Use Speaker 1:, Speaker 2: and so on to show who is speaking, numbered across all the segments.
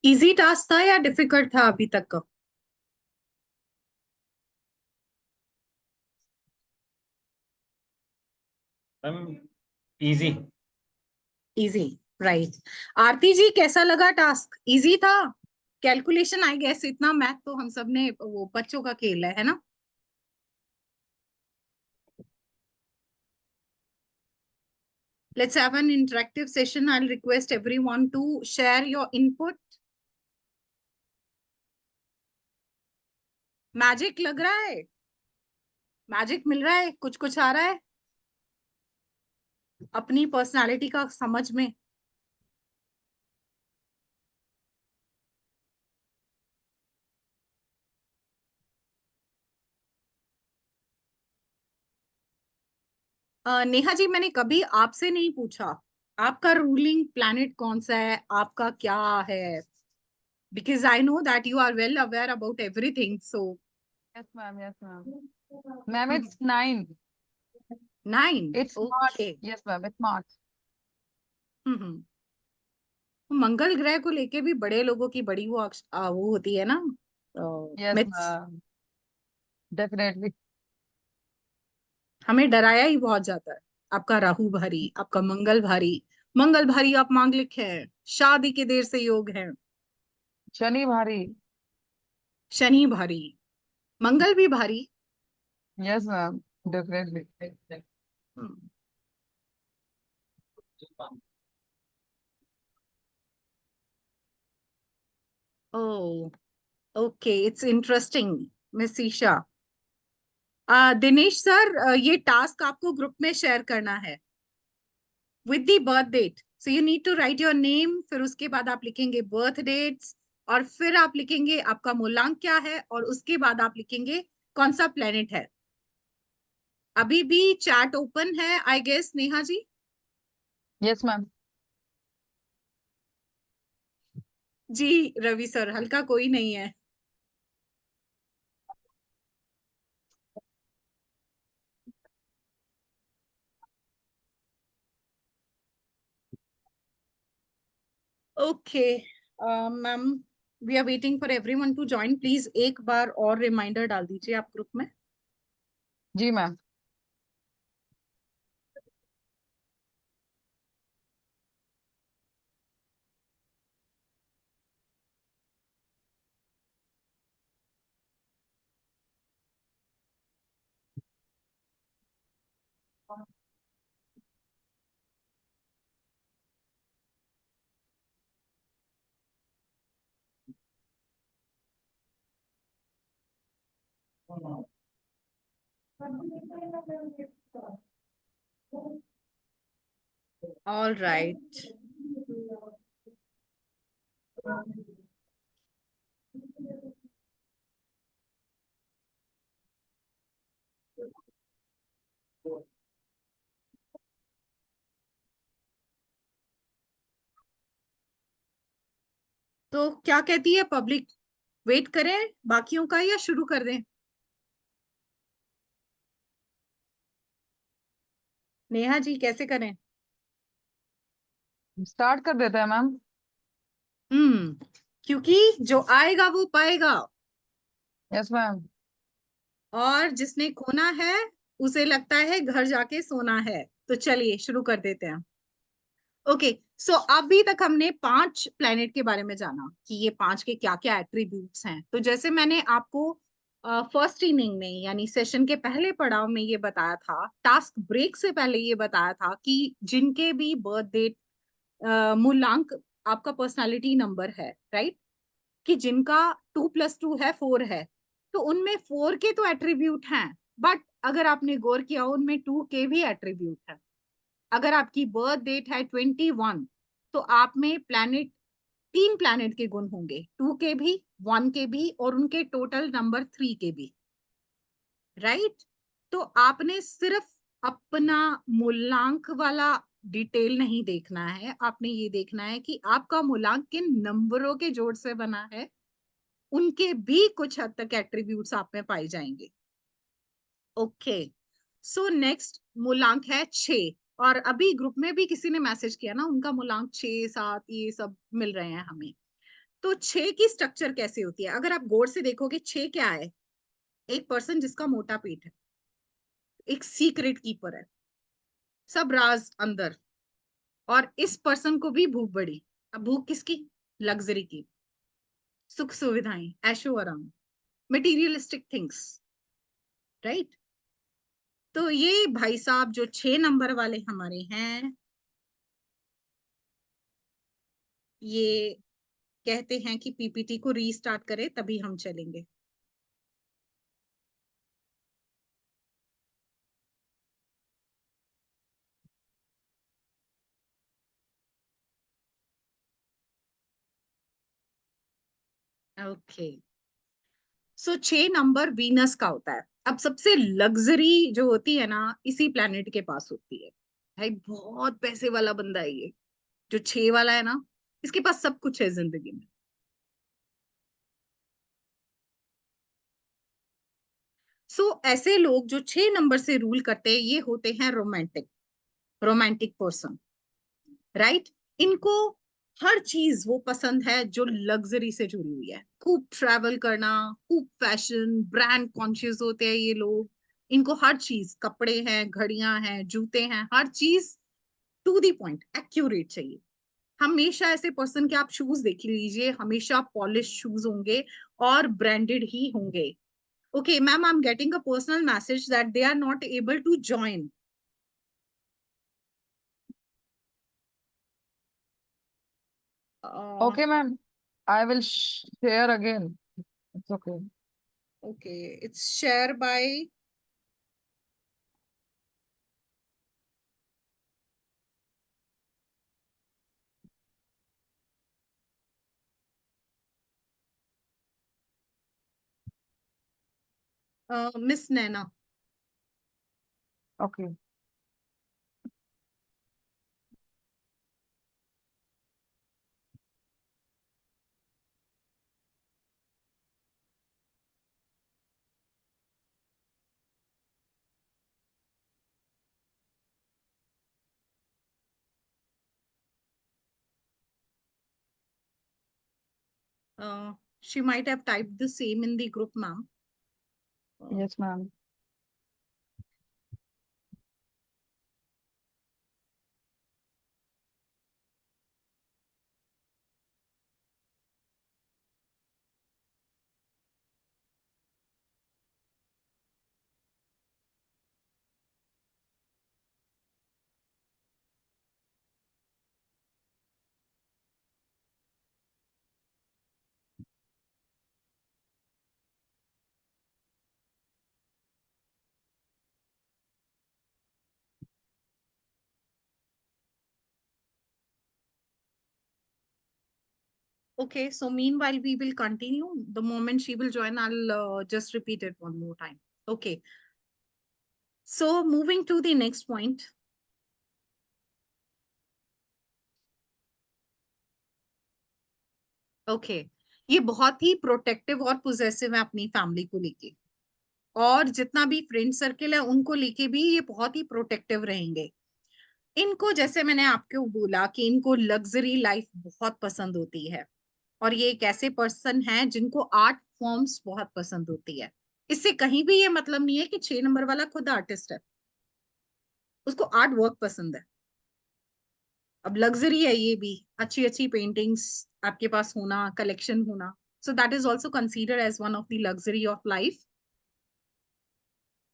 Speaker 1: Easy task था या difficult था अभी तक का?
Speaker 2: Ma'am easy.
Speaker 1: Easy, right. Aarti ji, कैसा लगा टास्क? इजी था? कैलकुलेशन आई गेस, इतना मैथ तो हम सब ने, वो बच्चों का खेल है ना? Let's have an interactive session. I'll request everyone to share your input. Magic लग रहा है? मैजिक मिल रहा है? कुछ कुछ आ रहा है अपनी पर्सनालिटी का समझ में? नेहा जी, मैंने कभी आपसे नहीं पूछा आपका रूलिंग प्लैनेट कौन सा है, आपका क्या है, because I know that you are well aware about everything. So,
Speaker 3: Yes, ma'am. Yes, ma'am. Ma'am, it's 9.
Speaker 1: 9.
Speaker 3: It's Mars.
Speaker 1: Okay.
Speaker 3: Yes, ma'am. It's Mars.
Speaker 1: हम्म। मंगल ग्रह को लेके भी बड़े लोगों की बड़ी वो होती है ना,
Speaker 3: Yes,
Speaker 1: मिथ्स।
Speaker 3: ma'am. Definitely.
Speaker 1: हमें डराया ही बहुत जाता है। आपका राहु भारी, आपका मंगल भारी। मंगल भारी आप मांगलिक है, शादी के देर से योग है।
Speaker 3: शनि भारी.
Speaker 1: शनि भारी, मंगल भी भारी।
Speaker 3: Yes, ma'am. Definitely.
Speaker 1: हम्म। Oh, okay, it's interesting. Miss Isha, Dinesh sir, ये टास्क आपको ग्रुप में शेयर करना है with the birth date. So you need to write your name, फिर उसके बाद आप लिखेंगे बर्थ डेट्स, और फिर आप लिखेंगे आपका मूलांक क्या है, और उसके बाद आप लिखेंगे कौन सा प्लेनेट है। अभी भी चैट ओपन है I guess, Neha ji?
Speaker 3: Yes, ma'am.
Speaker 1: जी रवि सर, हल्का कोई नहीं है। Okay ma'am, we are waiting for everyone to join. Please एक बार और रिमाइंडर डाल दीजिए आप ग्रुप में।
Speaker 3: जी मैम.
Speaker 1: All right. तो क्या कहती है पब्लिक? वेट करें बाकियों का या शुरू कर दें? नेहा जी, कैसे करें?
Speaker 3: स्टार्ट कर देते हैं मैम.
Speaker 1: क्योंकि जो आएगा वो पाएगा,
Speaker 3: यस मैम.
Speaker 1: और जिसने खोना है उसे लगता है घर जाके सोना है। तो चलिए शुरू कर देते हैं। ओके, सो अभी तक हमने 5 प्लेनेट के बारे में जाना कि ये 5 के क्या क्या एट्रीब्यूट्स हैं। तो जैसे मैंने आपको फर्स्ट इनिंग में, यानी सेशन के पहले पड़ाव में ये बताया था, टास्क ब्रेक से पहले ये बताया था कि जिनके भी बर्थ डेट मूलांक आपका पर्सनालिटी नंबर है, राइट, कि जिनका 2 + 2 है 4 है, तो उनमें 4 के तो एट्रीब्यूट हैं, बट अगर आपने गौर किया उनमें 2 के भी एट्रीब्यूट है। अगर आपकी बर्थ डेट है 21, तो आप में प्लैनेट, 3 प्लैनेट के गुण होंगे, 2 के भी, 1 के भी, और उनके टोटल नंबर 3 के भी, राइट। तो आपने सिर्फ अपना मूलांक वाला डिटेल नहीं देखना है, आपने ये देखना है कि आपका मूलांक किन नंबरों के जोड़ से बना है। उनके भी कुछ हद तक एट्रीब्यूट्स आप में पाए जाएंगे। ओके, सो नेक्स्ट मूलांक है 6। और अभी ग्रुप में भी किसी ने मैसेज किया ना, उनका मूलांक 6, 7 ये सब मिल रहे हैं हमें। तो 6 की स्ट्रक्चर कैसे होती है? अगर आप गौर से देखोगे 6 क्या है? एक पर्सन जिसका मोटा पेट है, एक सीक्रेट कीपर है, सब राज अंदर, और इस पर्सन को भी भूख बड़ी। अब भूख किसकी? लग्जरी की, सुख सुविधाएं, ऐशो आराम, मटेरियलिस्टिक थिंग्स, राइट। तो ये भाई साहब जो 6 नंबर वाले हमारे हैं, ये कहते हैं कि पीपीटी को रीस्टार्ट करें तभी हम चलेंगे। ओके, सो 6 नंबर वीनस का होता है। अब सबसे लग्जरी जो होती है ना, इसी प्लेनेट के पास होती है। भाई बहुत पैसे वाला बंदा है ये, जो 6 वाला है ना, इसके पास सब कुछ है जिंदगी में। सो ऐसे लोग जो 6 नंबर से रूल करते हैं, ये होते हैं रोमांटिक, रोमांटिक पर्सन, राइट। इनको हर चीज वो पसंद है जो लग्जरी से जुड़ी हुई है। खूब ट्रैवल करना, खूब फैशन, ब्रांड कॉन्शियस होते हैं ये लोग। इनको हर चीज, कपड़े हैं, घड़ियां हैं, जूते हैं, हर चीज टू दी पॉइंट, एक्यूरेट चाहिए। हमेशा ऐसे पर्सन के आप शूज देख लीजिए, हमेशा पॉलिश शूज होंगे और ब्रांडेड ही होंगे। Okay ma'am, I am getting a personal message that they are not able to join.
Speaker 3: Okay, ma'am. I will share again. It's okay.
Speaker 1: Okay, it's share by Miss Naina.
Speaker 3: Okay.
Speaker 1: She might have typed the same in the group, ma'am.
Speaker 3: Yes, ma'am.
Speaker 1: Okay, so meanwhile, we will continue. The moment she will join, I'll just repeat it one more time. Okay, so moving to the next point. Okay, ये बहुत ही protective और possessive है अपनी family को लेके, और जितना भी फ्रेंड सर्किल है उनको लेके भी ये बहुत ही प्रोटेक्टिव रहेंगे। इनको, जैसे मैंने आपको बोला कि इनको लग्जरी लाइफ बहुत पसंद होती है, और ये एक ऐसे पर्सन है जिनको आर्ट फॉर्म्स बहुत पसंद होती है। इससे कहीं भी ये मतलब नहीं है कि 6 नंबर वाला खुद आर्टिस्ट है, उसको आर्ट वर्क पसंद है। अब लग्जरी है ये भी, अच्छी अच्छी पेंटिंग्स आपके पास होना, कलेक्शन होना, so that is also consider as one of the luxury of life.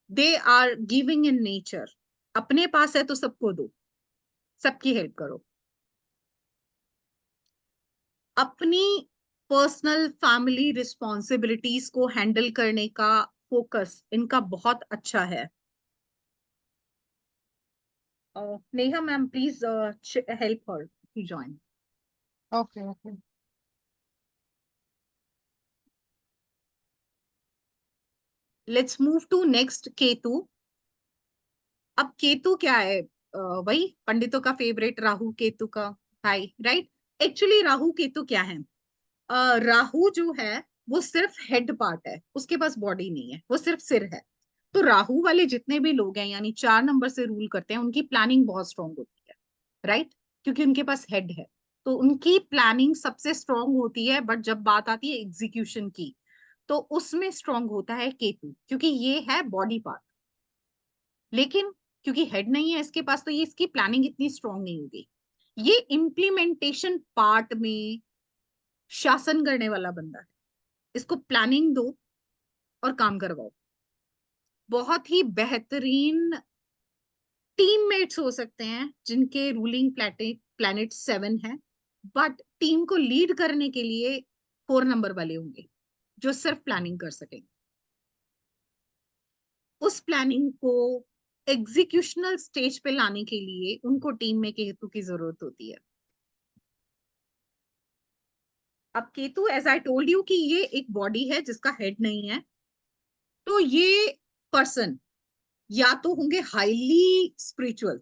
Speaker 1: They are giving in nature, अपने पास है तो सबको दो, सबकी हेल्प करो। अपनी पर्सनल फैमिली रिस्पॉन्सिबिलिटीज को हैंडल करने का फोकस इनका बहुत अच्छा है। Neha ma'am, please help her to join.
Speaker 3: Okay, okay.
Speaker 1: Let's move to next, Ketu. अब केतु क्या है? वही पंडितों का फेवरेट, राहु केतु का भाई, राइट। एक्चुअली राहु केतु क्या है? राहु जो है वो सिर्फ हेड पार्ट है, उसके पास बॉडी नहीं है, वो सिर्फ सिर है। तो राहु वाले जितने भी लोग हैं, यानी 4 नंबर से रूल करते हैं, उनकी प्लानिंग बहुत स्ट्रांग होती है, राइट, क्योंकि उनके पास हेड है। तो उनकी प्लानिंग सबसे स्ट्रांग होती है, बट जब बात आती है एग्जीक्यूशन की तो उसमें स्ट्रांग होता है केतु, क्योंकि ये है बॉडी पार्ट। लेकिन क्योंकि हेड नहीं है इसके पास, तो ये इसकी प्लानिंग इतनी स्ट्रांग नहीं होगी। ये इम्प्लीमेंटेशन पार्ट में शासन करने वाला बंदा है। इसको प्लानिंग दो और काम करवाओ। बहुत ही बेहतरीन टीममेट्स हो सकते हैं जिनके रूलिंग प्लैनेट 7 है, बट टीम को लीड करने के लिए 4 नंबर वाले होंगे जो सिर्फ प्लानिंग कर सकेंगे। उस प्लानिंग को एग्जीक्यूशनल स्टेज पे लाने के लिए उनको टीम में केतु की जरूरत होती है। अब Ketu, as I told you, कि ये एक बॉडी है जिसका हेड नहीं है, तो ये पर्सन या तो होंगे हाईली स्पिरिचुअल,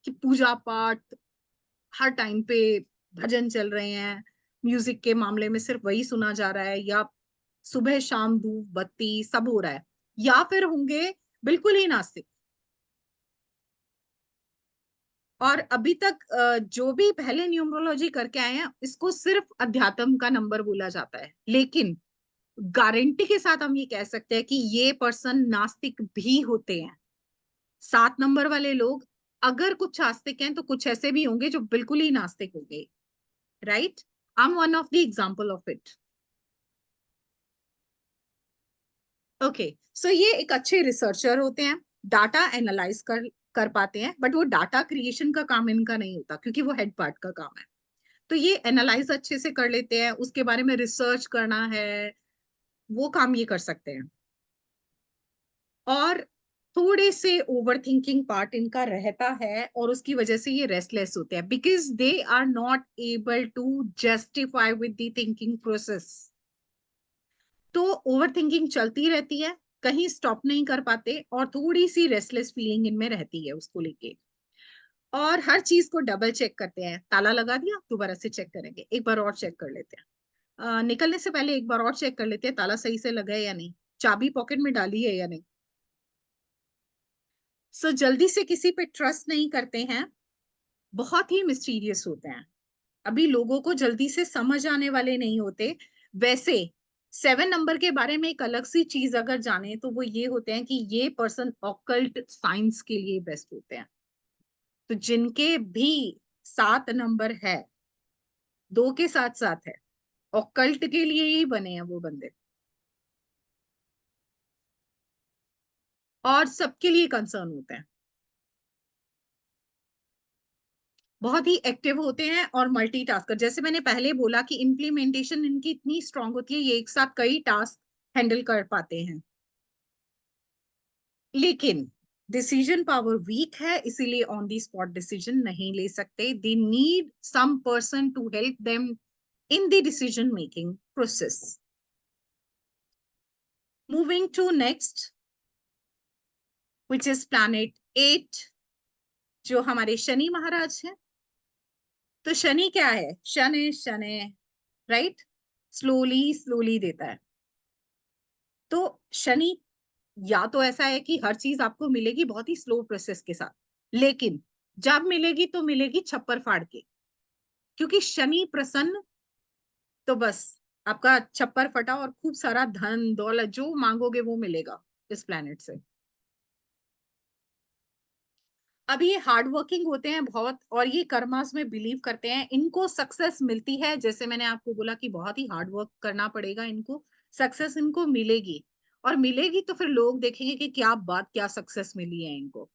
Speaker 1: कि पूजा पाठ हर टाइम पे, भजन चल रहे हैं, म्यूजिक के मामले में सिर्फ वही सुना जा रहा है, या सुबह शाम धूप बत्ती सब हो रहा है, या फिर होंगे बिल्कुल ही नास्तिक। और अभी तक जो भी पहले न्यूमरोलॉजी करके आए हैं इसको सिर्फ अध्यात्म का नंबर बोला जाता है, लेकिन गारंटी के साथ हम ये कह सकते हैं कि ये पर्सन नास्तिक भी होते हैं। 7 नंबर वाले लोग अगर कुछ आस्तिक हैं तो कुछ ऐसे भी होंगे जो बिल्कुल ही नास्तिक होंगे, right? I am one of the example of it. Okay, so ये एक अच्छे रिसर्चर होते हैं, डाटा एनालाइज कर पाते हैं, बट वो डाटा क्रिएशन का काम इनका नहीं होता क्योंकि वो हेड पार्ट का काम है। तो ये एनालाइज अच्छे से कर लेते हैं, उसके बारे में रिसर्च करना है वो काम ये कर सकते हैं। और थोड़े से ओवर थिंकिंग पार्ट इनका रहता है और उसकी वजह से ये रेस्टलेस होते हैं, because they are not able to justify with the thinking process. तो ओवर थिंकिंग चलती रहती है, कहीं स्टॉप नहीं कर पाते, और थोड़ी सी रेस्टलेस फीलिंग इनमें रहती है उसको लेके। और हर चीज को डबल चेक करते हैं, ताला लगा दिया दोबारा से चेक करेंगे, एक बार और चेक कर लेते हैं, निकलने से पहले एक बार और चेक कर लेते हैं ताला सही से लगा है या नहीं, चाबी पॉकेट में डाली है या नहीं। सो जल्दी से किसी पे ट्रस्ट नहीं करते हैं, बहुत ही मिस्टीरियस होते हैं, अभी लोगों को जल्दी से समझ आने वाले नहीं होते। वैसे 7 नंबर के बारे में एक अलग सी चीज अगर जाने तो वो ये होते हैं कि ये पर्सन ऑकल्ट साइंस के लिए बेस्ट होते हैं। तो जिनके भी 7 नंबर है, 2 के साथ साथ है, ऑकल्ट के लिए ही बने हैं वो बंदे, और सबके लिए कंसर्न होते हैं, बहुत ही एक्टिव होते हैं और मल्टीटास्कर। जैसे मैंने पहले बोला कि इम्प्लीमेंटेशन इनकी इतनी स्ट्रांग होती है, ये एक साथ कई टास्क हैंडल कर पाते हैं, लेकिन डिसीजन पावर वीक है, इसीलिए ऑन दी स्पॉट डिसीजन नहीं ले सकते। They need some person to help them in the decision making process. Moving to next, which is planet 8, जो हमारे शनि महाराज हैं। तो शनि क्या है? Shani Shani, right? Slowly slowly देता है। तो शनि या तो ऐसा है कि हर चीज आपको मिलेगी बहुत ही स्लो प्रोसेस के साथ, लेकिन जब मिलेगी तो मिलेगी छप्पर फाड़ के, क्योंकि शनि प्रसन्न तो बस आपका छप्पर फटा और खूब सारा धन दौलत जो मांगोगे वो मिलेगा इस प्लेनेट से। अब ये हार्ड वर्किंग होते हैं बहुत, और ये कर्मास में बिलीव करते हैं, इनको सक्सेस मिलती है, जैसे मैंने आपको बोला कि बहुत ही हार्ड वर्क करना पड़ेगा इनको, सक्सेस इनको मिलेगी, और मिलेगी तो फिर लोग देखेंगे कि क्या बात, क्या सक्सेस मिली है इनको।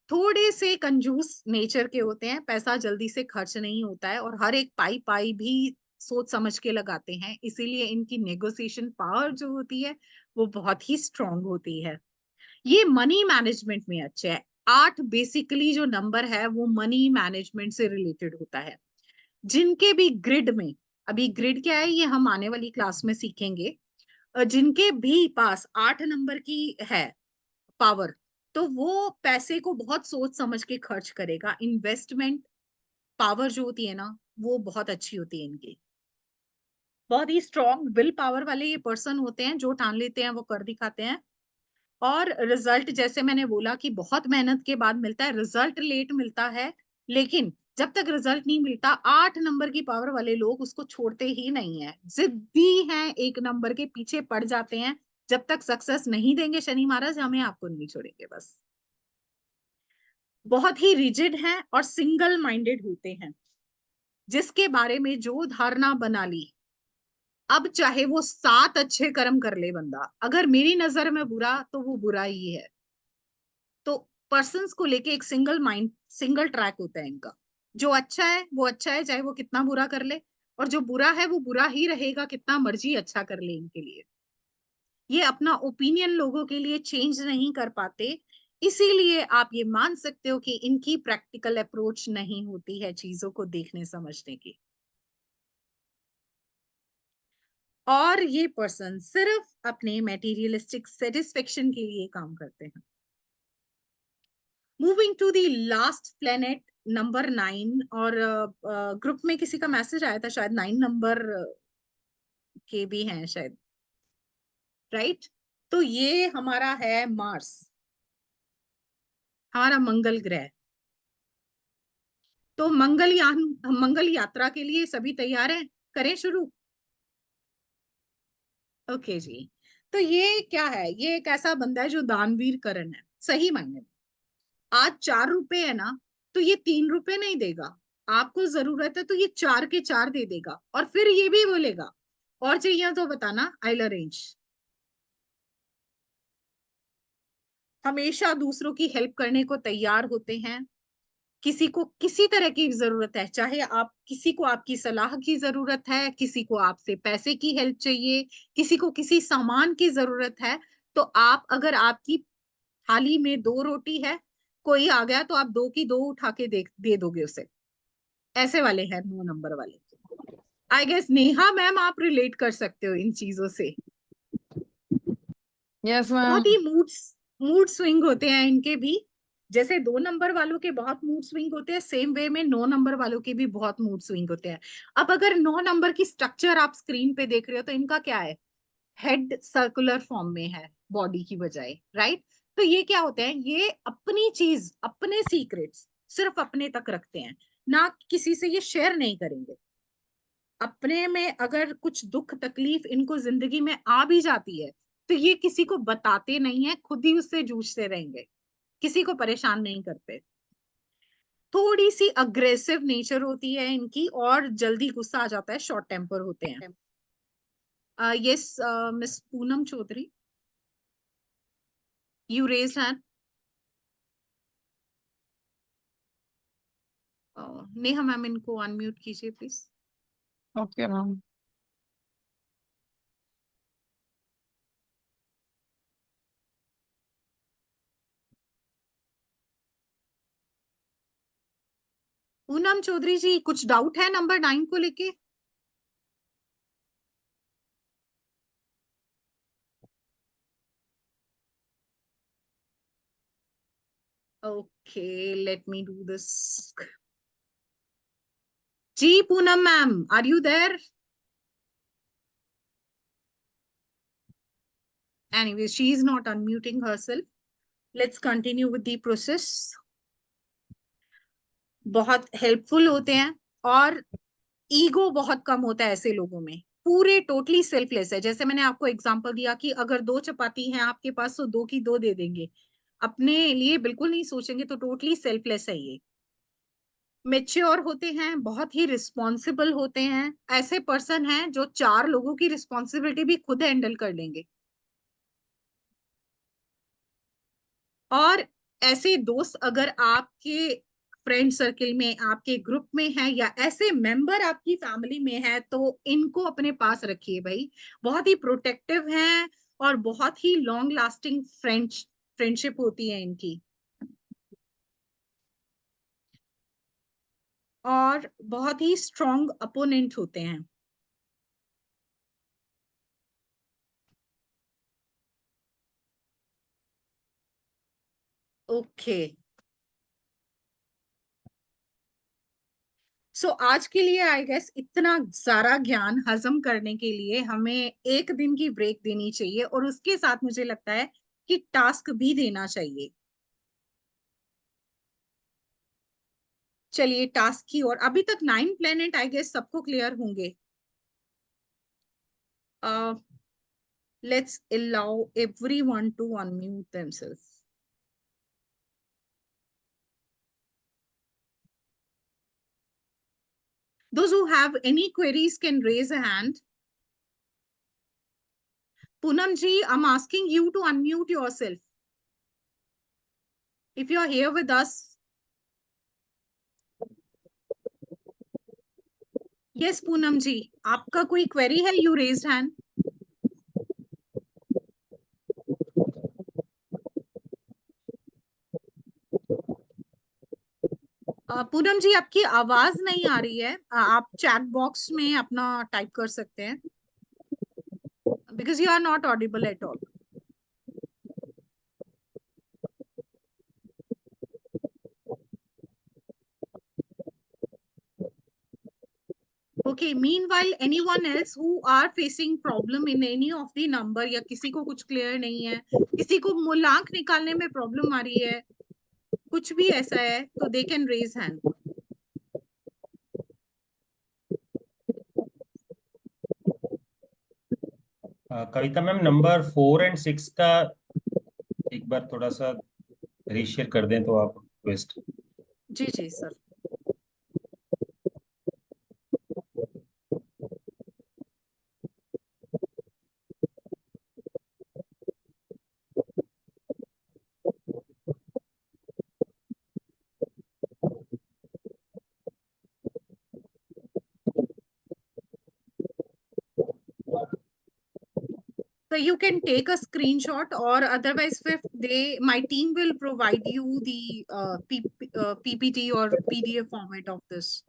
Speaker 1: थोड़े से कंजूस नेचर के होते हैं, पैसा जल्दी से खर्च नहीं होता है, और हर एक पाई पाई भी सोच समझ के लगाते हैं, इसीलिए इनकी नेगोशिएशन पावर जो होती है वो बहुत ही स्ट्रांग होती है। ये मनी मैनेजमेंट में अच्छे है। 8 बेसिकली जो नंबर है वो मनी मैनेजमेंट से रिलेटेड होता है। जिनके भी ग्रिड में, अभी ग्रिड क्या है ये हम आने वाली क्लास में सीखेंगे, जिनके भी पास 8 नंबर की है पावर, तो वो पैसे को बहुत सोच समझ के खर्च करेगा। इन्वेस्टमेंट पावर जो होती है ना वो बहुत अच्छी होती है इनकी। बहुत ही स्ट्रॉन्ग विल पावर वाले ये पर्सन होते हैं, जो ठान लेते हैं वो कर दिखाते हैं। और रिजल्ट, जैसे मैंने बोला कि बहुत मेहनत के बाद मिलता है, रिजल्ट लेट मिलता है, लेकिन जब तक रिजल्ट नहीं मिलता 8 नंबर की पावर वाले लोग उसको छोड़ते ही नहीं है, जिद्दी हैं, 1 नंबर के पीछे पड़ जाते हैं। जब तक सक्सेस नहीं देंगे शनि महाराज, हमें आपको नहीं छोड़ेंगे। बस बहुत ही रिजिड हैं और सिंगल माइंडेड होते हैं। जिसके बारे में जो धारणा बना ली, अब चाहे वो 7 अच्छे कर्म कर ले बंदा, अगर मेरी नजर में बुरा तो वो बुरा ही है। तो पर्सन्स को लेके एक सिंगल माइंड, सिंगल ट्रैक होता है इनका। जो अच्छा है वो अच्छा है, चाहे वो कितना बुरा कर ले, और जो बुरा है वो बुरा ही रहेगा, कितना मर्जी अच्छा कर ले इनके लिए। ये अपना ओपिनियन लोगों के लिए चेंज नहीं कर पाते, इसीलिए आप ये मान सकते हो कि इनकी प्रैक्टिकल अप्रोच नहीं होती है चीजों को देखने समझने की। और ये पर्सन सिर्फ अपने मेटीरियलिस्टिक सेटिस्फेक्शन के लिए काम करते हैं। Moving to the last planet number 9, और ग्रुप में किसी का मैसेज आया था शायद 9 नंबर के भी हैं शायद, राइट? तो ये हमारा है मार्स, हमारा मंगल ग्रह। तो मंगल यात्रा के लिए सभी तैयार हैं? करें शुरू? ओके जी। तो ये क्या है? ये एक ऐसा बंदा है जो दानवीर करण है, सही मायने में। आज 4 रुपए है ना, तो ये 3 रुपए नहीं देगा। आपको जरूरत है तो ये 4 के 4 दे देगा, और फिर ये भी बोलेगा और चाहिए तो बताना, आई विल अरेंज। हमेशा दूसरों की हेल्प करने को तैयार होते हैं। किसी को किसी तरह की जरूरत है, चाहे आप किसी को आपकी सलाह की जरूरत है, किसी को आपसे पैसे की हेल्प चाहिए, किसी को किसी सामान की जरूरत है, तो आप, अगर आपकी थाली में 2 रोटी है, कोई आ गया तो आप 2 की 2 उठा के दे दोगे उसे। ऐसे वाले हैं 9 नंबर वाले। आई गेस नेहा मैम आप रिलेट कर सकते हो इन चीजों से।
Speaker 3: Yes ma'am.
Speaker 1: बहुत ही मूड स्विंग होते हैं इनके भी। जैसे 2 नंबर वालों के बहुत मूड स्विंग होते हैं, सेम वे में 9 नंबर वालों के भी बहुत मूड स्विंग होते हैं। अब अगर 9 नंबर की स्ट्रक्चर आप स्क्रीन पे देख रहे हो, तो इनका क्या है? हेड सर्कुलर फॉर्म में है बॉडी की बजाय, राइट? तो ये क्या होते हैं? ये अपनी चीज, अपने सीक्रेट्स सिर्फ अपने तक रखते हैं, ना किसी से ये शेयर नहीं करेंगे। अपने में अगर कुछ दुख तकलीफ इनको जिंदगी में आ भी जाती है, तो ये किसी को बताते नहीं है, खुद ही उससे जूझते रहेंगे, किसी को परेशान नहीं करते। थोड़ी सी अग्रेसिव नेचर होती है इनकी, और जल्दी गुस्सा आ जाता है, शॉर्ट टेम्पर होते हैं। Yes, miss Poonam Chaudhary, you raise hand. Neha ma'am इनको अनम्यूट कीजिए please.
Speaker 3: Okay ma'am.
Speaker 1: Poonam Chaudhary ji, कुछ डाउट है नंबर 9 को लेके? Okay, let me do this. जी Poonam ma'am, are you there? Anyway, she is not unmuting herself. Let's continue with the process. बहुत helpful होते हैं, और ईगो बहुत कम होता है ऐसे लोगों में। पूरे टोटली सेल्फलेस है। जैसे मैंने आपको एग्जांपल दिया कि अगर 2 चपाती हैं आपके पास, तो 2 की 2 दे देंगे, अपने लिए बिल्कुल नहीं सोचेंगे। तो टोटली सेल्फलेस है ये। मेच्योर होते हैं, बहुत ही रिस्पॉन्सिबल होते हैं। ऐसे पर्सन हैं जो 4 लोगों की रिस्पॉन्सिबिलिटी भी खुद हैंडल कर लेंगे। और ऐसे दोस्त अगर आपके फ्रेंड सर्किल में, आपके ग्रुप में है, या ऐसे मेंबर आपकी फैमिली में है, तो इनको अपने पास रखिए भाई। बहुत ही प्रोटेक्टिव हैं, और बहुत ही लॉन्ग लास्टिंग फ्रेंडशिप होती है इनकी। और बहुत ही स्ट्रॉन्ग अपोनेंट होते हैं। ओके, सो आज के लिए आई गेस इतना सारा ज्ञान हजम करने के लिए हमें 1 दिन की ब्रेक देनी चाहिए, और उसके साथ मुझे लगता है कि टास्क भी देना चाहिए। चलिए टास्क की और अभी तक 9 प्लेनेट आई गेस सबको क्लियर होंगे. Let's allow everyone to unmute themselves. Those who have any queries can raise a hand. Poonam ji, I'm asking you to unmute yourself. If you are here with us. Yes, Poonam ji, आपका कोई query है? You raised hand. Poonam जी आपकी आवाज नहीं आ रही है. आप chat box में अपना टाइप कर सकते हैं. Because you are not audible at all. Okay, meanwhile anyone else who are facing problem in any of the number या किसी को कुछ क्लियर नहीं है, किसी को मूलांक निकालने में प्रॉब्लम आ रही है, कुछ भी ऐसा है तो they can raise hand.
Speaker 2: Kavita ma'am number 4 और 6 का एक बार थोड़ा सा रीशेयर कर दें तो आप रिक्वेस्ट.
Speaker 1: जी जी sir. So you can take a screenshot or otherwise my team will provide you the PPT or PDF format of this.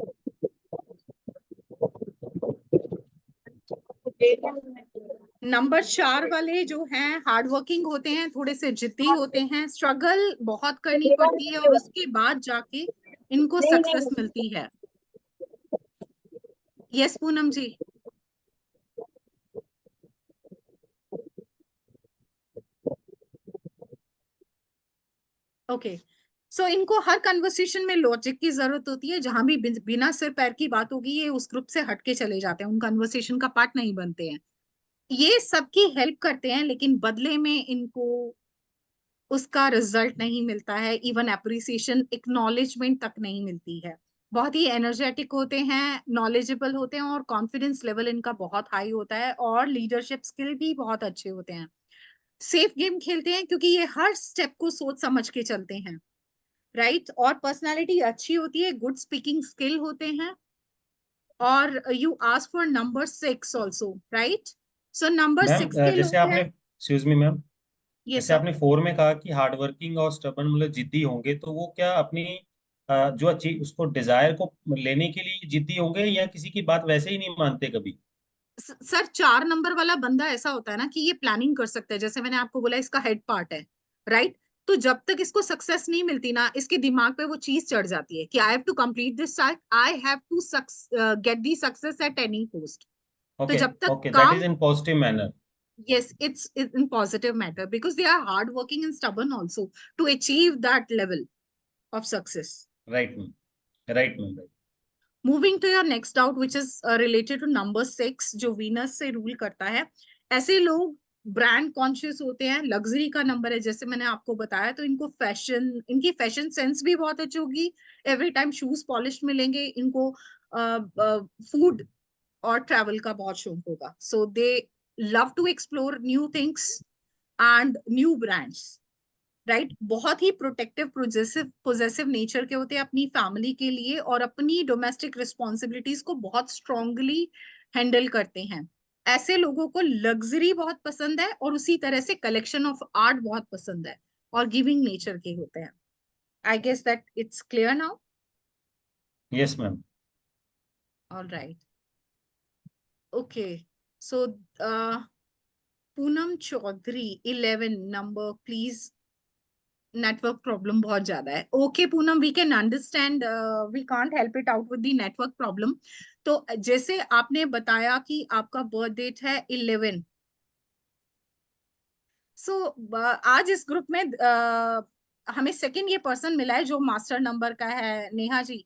Speaker 1: Number 4 वाले जो हैं हार्ड वर्किंग होते हैं, थोड़े से जिद्दी होते हैं, स्ट्रगल बहुत करनी पड़ती है और उसके बाद जाके इनको सक्सेस मिलती है. यस पूनम जी. ओके. सो इनको हर कन्वर्सेशन में लॉजिक की जरूरत होती है. जहां भी बिना सिर पैर की बात होगी ये उस ग्रुप से हटके चले जाते हैं, उन कन्वर्सेशन का पार्ट नहीं बनते हैं. ये सबकी हेल्प करते हैं लेकिन बदले में इनको उसका रिजल्ट नहीं मिलता है. इवन अप्रिसिएशन एक्नॉलेजमेंट तक नहीं मिलती है. बहुत ही एनर्जेटिक होते हैं, नॉलेजेबल होते हैं और कॉन्फिडेंस लेवल इनका बहुत हाई होता है और लीडरशिप स्किल भी बहुत अच्छे होते हैं. सेफ गेम खेलते हैं क्योंकि ये हर स्टेप को सोच समझ के चलते हैं. राइट. और पर्सनालिटी अच्छी होती है, गुड स्पीकिंग स्किल होते हैं. और you ask for number 6 also, right. So number
Speaker 2: ma'am
Speaker 1: 6 के
Speaker 2: जैसे
Speaker 1: लोग
Speaker 2: आपने
Speaker 1: हैं.
Speaker 2: एक्सक्यूज मी मैम,
Speaker 1: ये
Speaker 2: जैसे
Speaker 1: सर.
Speaker 2: आपने 4 में कहा कि हार्ड वर्किंग और स्टबर्न मतलब जिद्दी होंगे, तो वो क्या अपनी जो अच्छी उसको डिजायर को लेने के लिए जिद्दी होंगे या किसी की बात वैसे ही नहीं मानते कभी?
Speaker 1: सर 4 नंबर वाला बंदा ऐसा होता है ना कि ये प्लानिंग कर सकता है. जैसे मैंने आपको बोला इसका हेड पार्ट है, राइट. तो जब तक इसको सक्सेस नहीं मिलती ना, इसके दिमाग पे वो चीज चढ़ जाती है कि I have to complete this task, I have to get the success at any cost. तो
Speaker 2: ओके
Speaker 1: जब तक
Speaker 2: ओके, दैट
Speaker 1: काम.
Speaker 2: Is in positive manner.
Speaker 1: Yes, it's in positive matter because they are hardworking and stubborn also to achieve that level of success.
Speaker 2: Right ma'am, right ma'am, right.
Speaker 1: Moving to your next doubt, which is related to number 6, जो Venus से rule करता है. ऐसे लोग brand conscious होते हैं. Luxury का number है जैसे मैंने आपको बताया, तो इनको फैशन, इनकी फैशन सेंस भी बहुत अच्छी होगी. एवरी टाइम शूज पॉलिश मिलेंगे इनको. फूड और ट्रैवल का बहुत शौक होगा. So they love to explore new things and new brands. Right. बहुत ही प्रोटेक्टिव, पोजेसिव नेचर के होते हैं अपनी फैमिली के लिए और अपनी डोमेस्टिक रिस्पॉन्सिबिलिटीज को बहुत स्ट्रांगली हैंडल करते हैं. ऐसे लोगों को लग्जरी बहुत पसंद है और उसी तरह से कलेक्शन ऑफ आर्ट बहुत पसंद है और गिविंग नेचर के होते हैं. I guess that it's clear now.
Speaker 2: Yes ma'am.
Speaker 1: All right. Okay. So Poonam Chaudhary 11 number please. Network problem बहुत ज्यादा है. Okay Poonam, we can understand, we can't help it out with the network problem. तो जैसे आपने बताया कि आपका बर्थ डेट है 11. सो आज इस ग्रुप में हमें सेकंड ये पर्सन मिला है जो मास्टर नंबर का है, नेहा जी.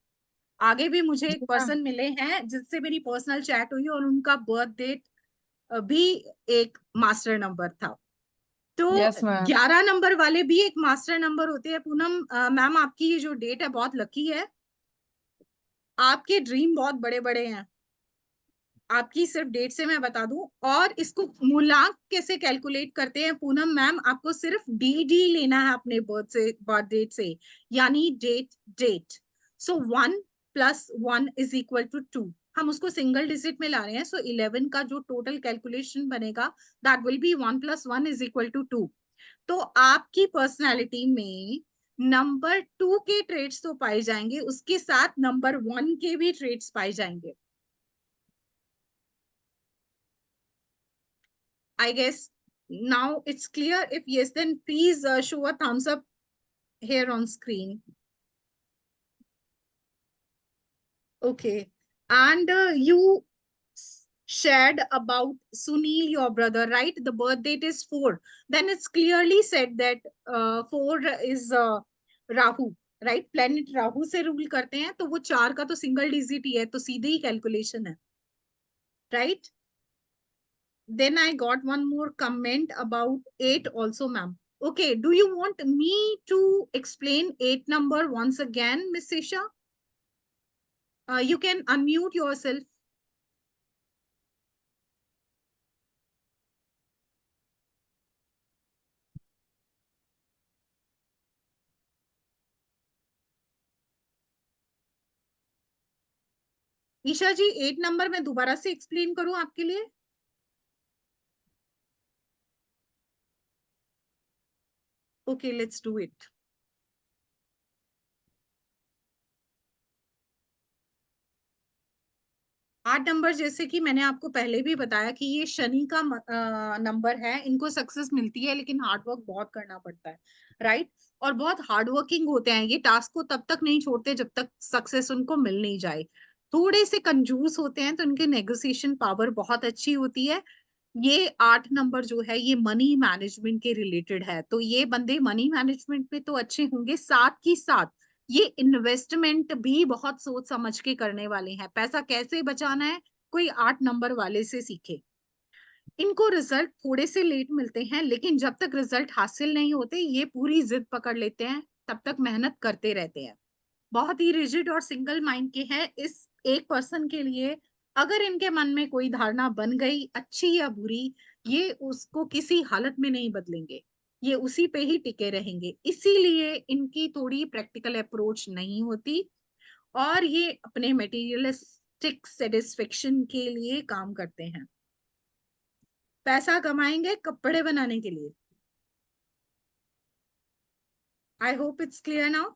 Speaker 1: आगे भी मुझे एक
Speaker 3: जी मैम।
Speaker 1: पर्सन मिले हैं जिससे मेरी पर्सनल चैट हुई और उनका बर्थ डेट भी एक मास्टर नंबर था। तो
Speaker 3: यस मैम।
Speaker 1: 11 नंबर वाले भी एक मास्टर नंबर होते हैं। पूनम मैम, आपकी ये जो डेट है बहुत लकी है, आपके ड्रीम बहुत बड़े बड़े हैं। आपकी सिर्फ डेट से मैं बता दूं, और इसको मूलांक कैसे कैलकुलेट करते हैं पूनम मैम, आपको सिर्फ डी लेना है अपने बर्थ डेट से, यानी डेट डेट। सो 1+1 = 2, हम उसको सिंगल डिजिट में ला रहे हैं। सो 11 का जो टोटल कैलकुलेशन बनेगा, दैट विल बी 1+1 = 2। तो आपकी पर्सनालिटी में नंबर 2 के ट्रेड्स तो पाए जाएंगे, उसके साथ नंबर 1 के भी ट्रेड्स पाए जाएंगे। I guess now it's clear. If yes, then please show a thumbs up here on screen. Okay. And you shared about Sunil, your brother, right? The birth date is 4. Then it's clearly said that 4 is Rahu, right? Planet Rahu से rule करते हैं, तो वो 4 का तो single digit ही है, तो सीधे ही कैलकुलेशन है, right? Then I got one more comment about 8 also, ma'am. Okay, do you want me to explain 8 number once again, Miss Sisha? You can unmute yourself. Isha ji, 8 number मैं दोबारा से एक्सप्लेन करूं आपके लिए? Okay, let's do it. 8 number, जैसे कि मैंने आपको पहले भी बताया कि ये शनि का नंबर है। इनको सक्सेस मिलती है, लेकिन हार्डवर्क बहुत करना पड़ता है, राइट? और बहुत हार्ड वर्किंग होते हैं ये, टास्क को तब तक नहीं छोड़ते जब तक सक्सेस उनको मिल नहीं जाए। थोड़े से कंजूस होते हैं, तो इनके नेगोशिएशन पावर बहुत अच्छी होती है। ये 8 नंबर जो है, ये मनी मैनेजमेंट के रिलेटेड है, तो ये बंदे मनी मैनेजमेंट में तो अच्छे होंगे, साथ ही साथ ये इन्वेस्टमेंट भी बहुत सोच समझ के करने वाले हैं। पैसा कैसे बचाना है, कोई 8 नंबर वाले से सीखे। इनको रिजल्ट थोड़े से लेट मिलते हैं, लेकिन जब तक रिजल्ट हासिल नहीं होते, ये पूरी जिद पकड़ लेते हैं, तब तक मेहनत करते रहते हैं। बहुत ही रिजिड और सिंगल माइंड के हैं। इस एक पर्सन के लिए अगर इनके मन में कोई धारणा बन गई, अच्छी या बुरी, ये उसको किसी हालत में नहीं बदलेंगे, ये उसी पे ही टिके रहेंगे। इसीलिए इनकी थोड़ी प्रैक्टिकल अप्रोच नहीं होती, और ये अपने मटेरियलिस्टिक सेटिस्फेक्शन के लिए काम करते हैं। पैसा कमाएंगे कपड़े बनाने के लिए। I hope it's clear now.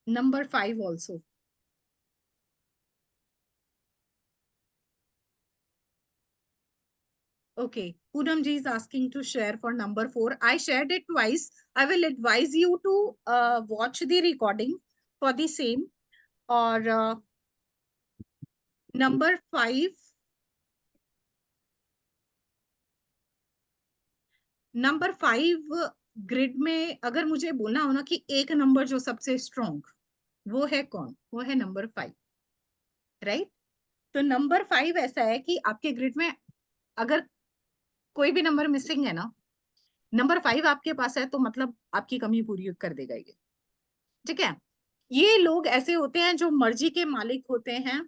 Speaker 1: Number 5 also. Okay, Poonam ji is asking to share for number 4. I shared it twice. I will advise you to watch the recording for the same. Or number 5. Number 5 grid में अगर मुझे बोलना हो ना कि एक number जो सबसे स्ट्रॉन्ग, वो है कौन? वो है नंबर 5, राइट? तो नंबर 5 ऐसा है कि आपके ग्रिड में अगर कोई भी नंबर मिसिंग है ना, नंबर 5 आपके पास है, तो मतलब आपकी कमी पूरी कर देगा ये, ठीक है? ये लोग ऐसे होते हैं जो मर्जी के मालिक होते हैं,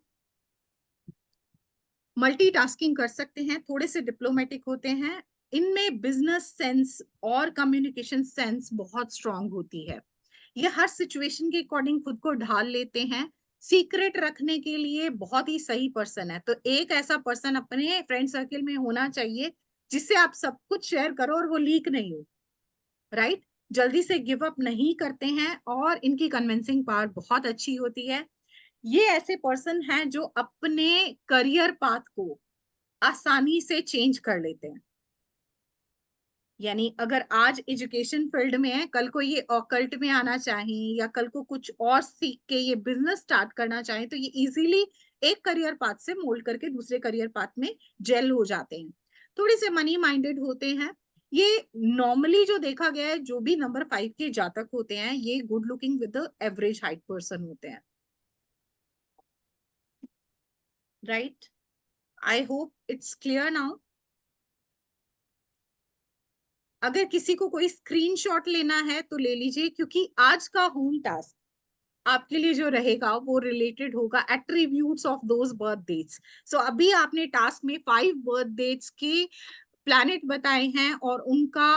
Speaker 1: मल्टीटास्किंग कर सकते हैं, थोड़े से डिप्लोमेटिक होते हैं, इनमें बिजनेस सेंस और कम्युनिकेशन सेंस बहुत स्ट्रांग होती है। ये हर सिचुएशन के अकॉर्डिंग खुद को ढाल लेते हैं। सीक्रेट रखने के लिए बहुत ही सही पर्सन है। तो एक ऐसा पर्सन अपने फ्रेंड सर्किल में होना चाहिए जिससे आप सब कुछ शेयर करो और वो लीक नहीं हो, राइट? जल्दी से गिव अप नहीं करते हैं, और इनकी कन्विंसिंग पावर बहुत अच्छी होती है। ये ऐसे पर्सन हैं जो अपने करियर पाथ को आसानी से चेंज कर लेते हैं। यानी अगर आज एजुकेशन फील्ड में है, कल को ये ऑकल्ट में आना चाहें, या कल को कुछ और सीख के ये बिजनेस स्टार्ट करना चाहें, तो ये इजीली एक करियर पाथ से मोल्ड करके दूसरे करियर पाथ में जेल हो जाते हैं। थोड़ी से मनी माइंडेड होते हैं। ये नॉर्मली जो देखा गया है, जो भी नंबर 5 के जातक होते हैं, ये good looking with the average height person होते हैं, right? I hope it's clear now. अगर किसी को कोई स्क्रीनशॉट लेना है तो ले लीजिए, क्योंकि आज का होम टास्क आपके लिए जो रहेगा वो रिलेटेड होगा attributes of those birth dates. So अभी आपने टास्क में 5 बर्थ डेट्स के प्लैनेट बताए हैं और उनका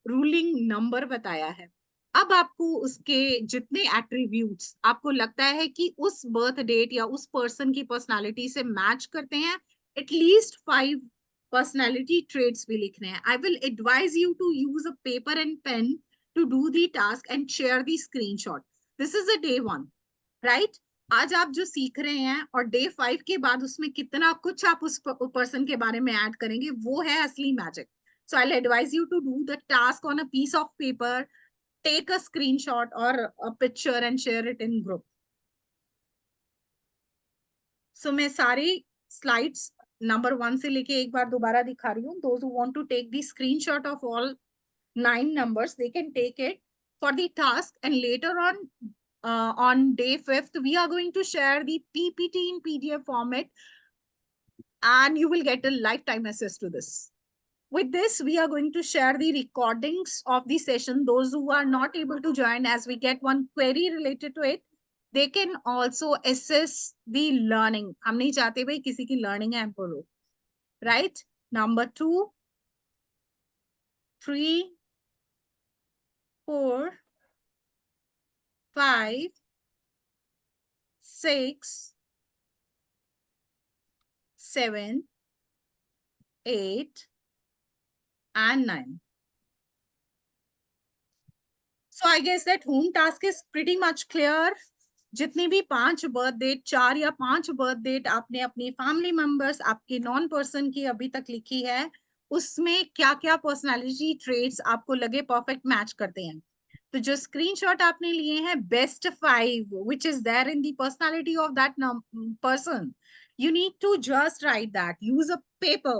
Speaker 1: रूलिंग नंबर बताया है। अब आपको उसके जितने एट्रीब्यूट्स आपको लगता है कि उस बर्थ डेट या उस पर्सन की पर्सनालिटी से मैच करते हैं, एटलीस्ट 5 पर्सनालिटी ट्रेड्स भी लिखने हैं। I will advise you to use a paper and pen to do the task and share the screenshot. This is a day 1, right? आज आप जो सीख रहे हैं और डे 5 के बाद उसमें कितना कुछ आप उस पर्सन के बारे में ऐड करेंगे, वो है असली magic. So I advise you to do the task on a piece of paper, take a screenshot और a picture and share it in group. So मैं सारी स्लाइड्स नंबर 1 से लेके एक बार दोबारा दिखा रही हूँ। Those who want to take the screenshot of all 9 numbers, they can take it for the task, and later on day 5th we are going to share the PPT in PDF format, and you will get a lifetime access to this. With this, we are going to share the recordings of the session. Those who are not able to join, as we get one query related to it, they can also assess the learning. हम नहीं चाहते भाई किसी की learning hamper हो, right? Number 2, 3, 4, 5, 6, 7, 8, and 9. So I guess that home task is pretty much clear. जितनी भी 5 birth date, 4 या 5 बर्थ डेट आपने अपनी फैमिली मेंबर्स, आपके नॉन पर्सन की अभी तक लिखी है, उसमें क्या क्या पर्सनालिटी ट्रेट्स आपको लगे परफेक्ट मैच करते हैं। तो जो स्क्रीनशॉट आपने लिए हैं, best 5 which is there in the personality of that person, you need to just write that. Use a paper,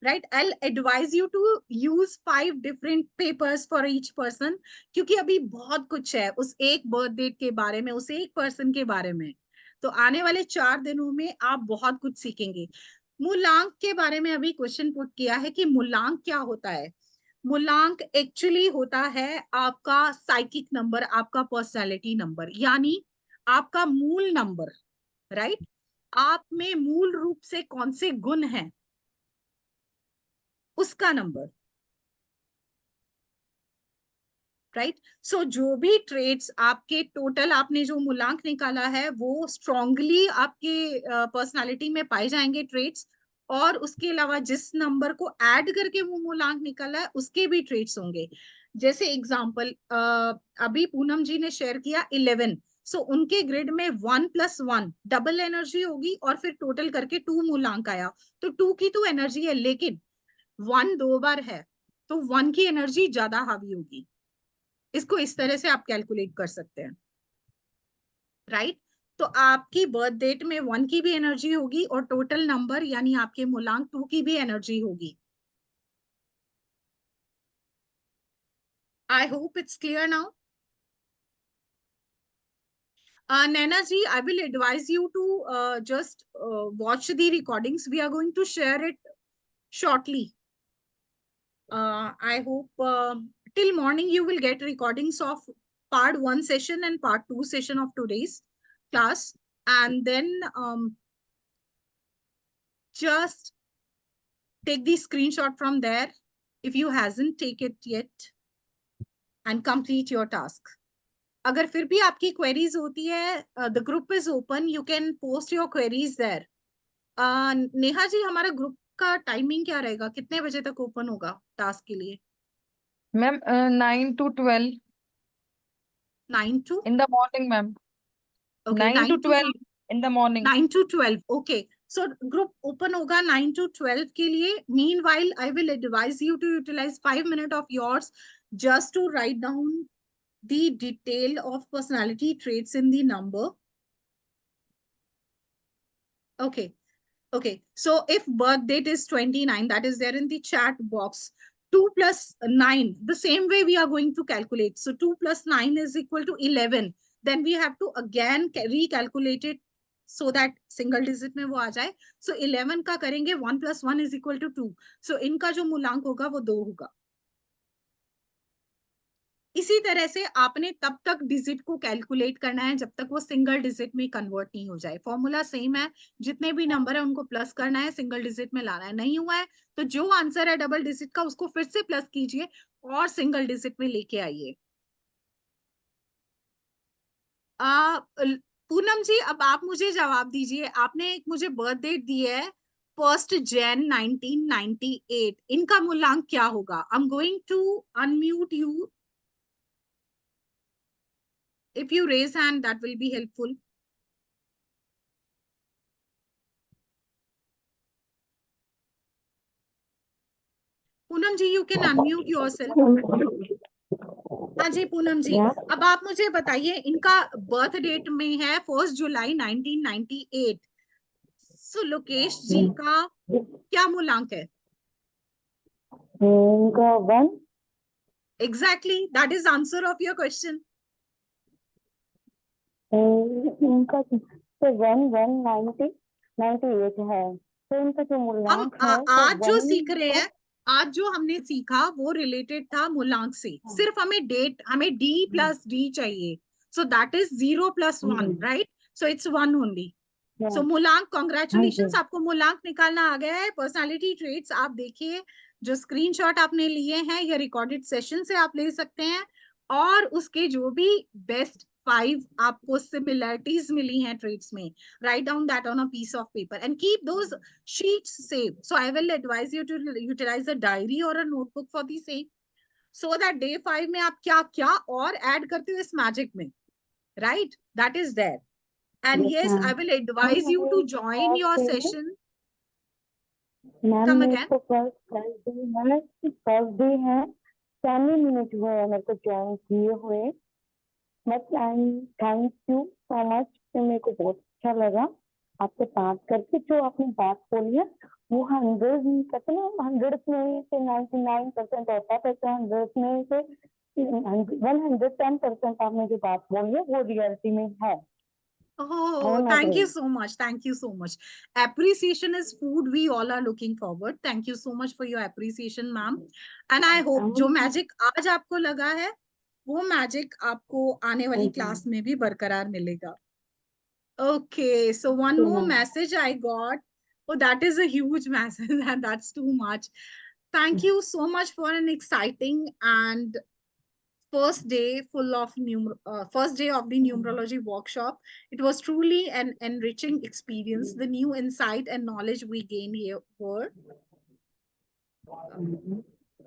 Speaker 1: right? I'll advise you to use 5 different papers for each person, क्योंकि अभी बहुत कुछ है उस एक बर्थ डेट के बारे में, उस एक पर्सन के बारे में। तो आने वाले 4 दिनों में आप बहुत कुछ सीखेंगे। मूलांक के बारे में अभी क्वेश्चन पुट किया है कि मूलांक क्या होता है। मूलांक एक्चुअली होता है आपका साइकिक नंबर, आपका पर्सनालिटी नंबर, यानी आपका मूल नंबर, राइट? आप में मूल रूप से कौन से गुण हैं, उसका नंबर, राइट? सो जो भी ट्रेड्स आपके टोटल आपने जो मूलांक निकाला है, वो स्ट्रांगली आपके पर्सनालिटी में पाए जाएंगे ट्रेड्स, और उसके अलावा जिस नंबर को ऐड करके वो मूलांक निकाला है उसके भी ट्रेड्स होंगे। जैसे एग्जांपल अभी पूनम जी ने शेयर किया 11, सो उनके ग्रिड में 1 + 1 डबल एनर्जी होगी, और फिर टोटल करके 2 मूलांक आया, तो 2 की तो एनर्जी है, लेकिन 1 2 बार है तो 1 की एनर्जी ज्यादा हावी होगी। इसको इस तरह से आप कैलकुलेट कर सकते हैं, राइट? तो आपकी बर्थ डेट में 1 की भी एनर्जी होगी और टोटल नंबर यानी आपके मूलांक 2 की भी एनर्जी होगी। I hope it's clear now. Naina ji, I will advise you to just watch the recordings. We are going to share it shortly. I hope till morning you will get recordings of part 1 session and part 2 session of today's class, and then just take the screenshot from there if you hasn't take it yet and complete your task. अगर फिर भी आपकी queries होती है, the group is open, you can post your queries there. Neha ji, हमारा group का timing क्या रहेगा, कितने बजे तक ओपन होगा टास्क के लिए?
Speaker 3: Ma'am 9 to 12
Speaker 1: 9 to
Speaker 3: in the morning, ma'am.
Speaker 1: okay
Speaker 3: 9 to
Speaker 1: 9 to
Speaker 3: 12 in the morning।
Speaker 1: 9 to 12, okay. So group open होगा 9 to 12 के लिए। Meanwhile, I will advise you to utilize 5 minutes of yours just to write down the detail of personality traits in the number. Okay. Okay. So if birth date is 29, that is there in the chat box. 2 plus 9, the same way we are going to calculate. So 2 plus 9 is equal to 11. Then we have to again recalculate it so that single digit में वो आ जाए. So 11 का करेंगे 1 plus 1 is equal to 2. So इनका जो मूलांक होगा वो 2 होगा. इसी तरह से आपने तब तक डिजिट को कैलकुलेट करना है जब तक वो सिंगल डिजिट में कन्वर्ट नहीं हो जाए. फॉर्मूला सेम है, जितने भी नंबर है उनको प्लस करना है, सिंगल डिजिट में लाना है. नहीं हुआ है तो जो आंसर है डबल डिजिट का उसको फिर से प्लस कीजिए और सिंगल डिजिट में लेके आइए. पूनम जी, अब आप मुझे जवाब दीजिए. आपने एक मुझे बर्थ डेट दी है 1 Jan 1998. इनका मूल्यांक क्या होगा? I am going to unmute you. If you raise hand, that will be helpful. Poonam ji, you can unmute yourself. हाँ जी पूनम जी, अब आप मुझे बताइए, इनका बर्थ डेट में है 1 जुलाई 1998. सो लोकेश जी का क्या मूल्यांक है?
Speaker 4: One.
Speaker 1: Exactly, that is answer of your question.
Speaker 4: इनका तो 1/1/98 है. तो इनका जो मूल्यांक है
Speaker 1: आज जो सीख रहे हैं, आज जो हमने सीखा वो रिलेटेड था मूल्यांक से. सिर्फ हमें डेट, हमें d plus d चाहिए. So that is 0 plus 1, right? So it's 1 only. So मूल्यांक, कॉन्ग्रेचुलेशंस, आपको मूल्यांक निकालना आ गया है. पर्सनालिटी ट्रेट्स आप देखिए, जो स्क्रीनशॉट आपने लिए हैं या रिकॉर्डेड सेशन से आप ले सकते हैं, और उसके जो भी बेस्ट 5 आपको सिमिलरिटीज मिली हैं ट्रेट्स में, write down that on a piece of paper and keep those sheets saved. So I will advise you to utilize a diary or a notebook for the same, so that day 5 में आप क्या क्या और add करते हो इस magic में, right? That is there. And yes, I will advise you to join your session. Come again.
Speaker 4: First day है 10 मिनट हुए मेरे को ज्वाइन किए हुए. But thank you so much. मेरे को बहुत अच्छा लगा आपसे बात करके. जो आपने बात बोली है वो 100 कहते ना, 100 में से 99% होता है, 100 में से 110% आपने जो बात बोली है वो रियलिटी में है.
Speaker 1: Oh, thank you so much. Thank you so much. Appreciation is food we all are looking forward. Thank you so much for your appreciation, ma'am. And I hope जो मैजिक आज आपको लगा है वो मैजिक आपको आने वाली क्लास में भी बरकरार मिलेगा. Okay, so one more message I got. Oh, that is a huge message and that's too much. Thank you so much for an exciting and first day first day of the numerology workshop. It was truly an enriching experience. The new insight and knowledge we gained here were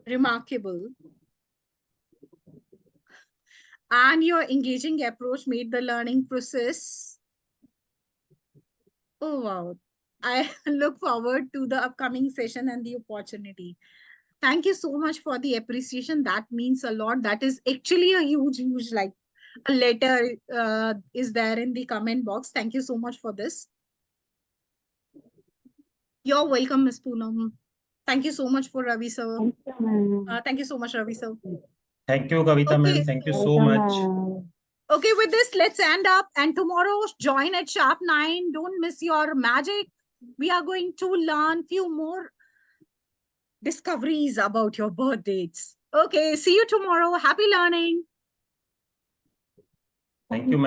Speaker 1: remarkable, and your engaging approach made the learning process, oh wow, I look forward to the upcoming session and the opportunity. Thank you so much for the appreciation. That means a lot. That is actually a huge, like a letter is there in the comment box. Thank you so much for this. You're welcome, Ms. Poonam. Thank you so much for Ravi sir. Thank you so much, Ravi sir.
Speaker 2: Thank you, Kavita ma'am. Thank you so much.
Speaker 1: Okay, with this, let's end up. And tomorrow, join at sharp 9. Don't miss your magic. We are going to learn few more discoveries about your birth dates. Okay, see you tomorrow. Happy learning.
Speaker 2: Thank you, ma'am.